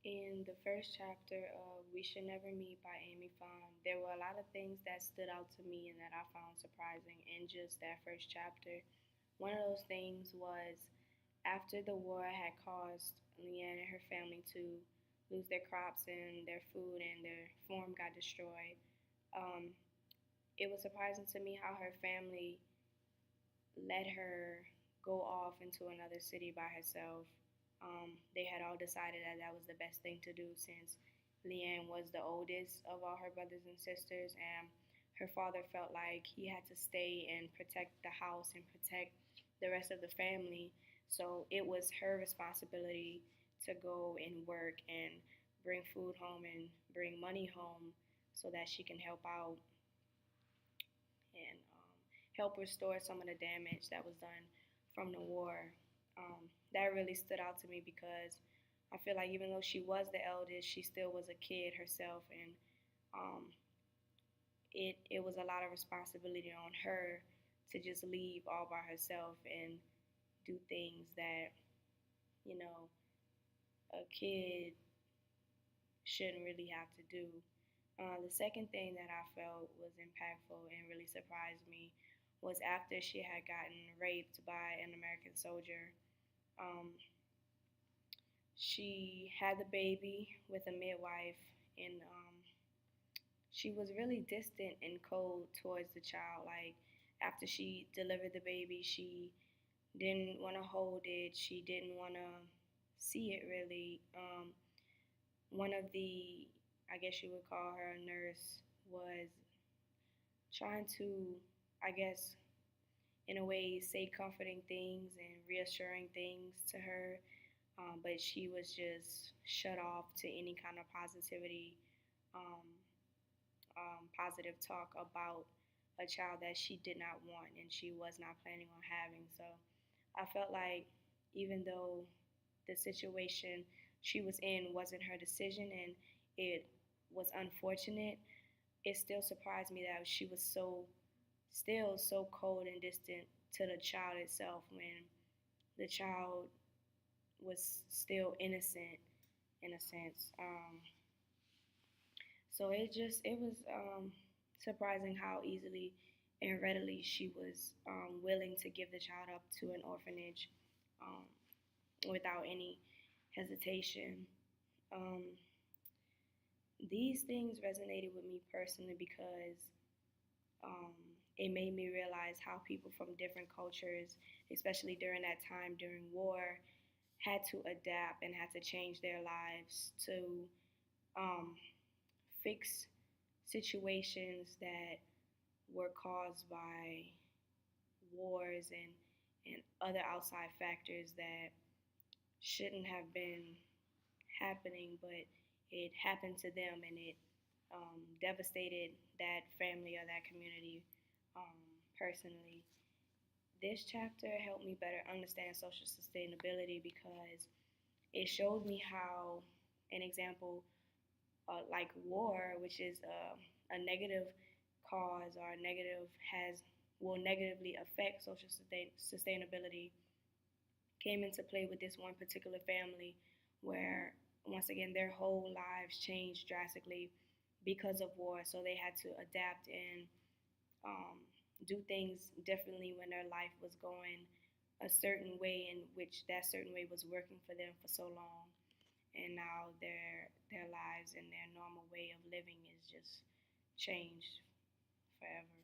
In the first chapter of We Should Never Meet by Amy Fong, there were a lot of things that stood out to me and that I found surprising in just that first chapter. One of those things was after the war had caused Leanne and her family to lose their crops and their food and their farm got destroyed. Um, it was surprising to me how her family let her go off into another city by herself. They had all decided that that was the best thing to do since Leanne was the oldest of all her brothers and sisters, and her father felt like he had to stay and protect the house and protect the rest of the family. So it was her responsibility to go and work and bring food home and bring money home so that she can help out and help restore some of the damage that was done from the war. That really stood out to me because I feel like even though she was the eldest, she still was a kid herself, and um, it was a lot of responsibility on her to just leave all by herself and do things that you know a kid shouldn't really have to do. The second thing that I felt was impactful and really surprised me was after she had gotten raped by an American soldier. Um, she had the baby with a midwife, and she was really distant and cold towards the child. Like after she delivered the baby, she didn't want to hold it. She didn't want to see it really. One of the, I guess you would call her a nurse, was trying to, I guess, in a way, say comforting things and reassuring things to her, but she was just shut off to any kind of positivity, um, positive talk about a child that she did not want and she was not planning on having. So I felt like even though the situation she was in wasn't her decision and it was unfortunate, it still surprised me that she was still so cold and distant to the child itself when the child was still innocent in a sense. So it was surprising how easily and readily she was willing to give the child up to an orphanage um, without any hesitation. Um, these things resonated with me personally because um, it made me realize how people from different cultures, especially during that time during war, had to adapt and had to change their lives to um, fix situations that were caused by wars and other outside factors that shouldn't have been happening, but it happened to them and it devastated that family or that community um, personally. This chapter helped me better understand social sustainability because it showed me how an example like war, which is a negative cause or a negative has will negatively affect social sustainability, came into play with this one particular family where once again their whole lives changed drastically because of war. So they had to adapt and um, do things differently when their life was going a certain way in which that certain way was working for them for so long, and now their lives and their normal way of living is just changed forever.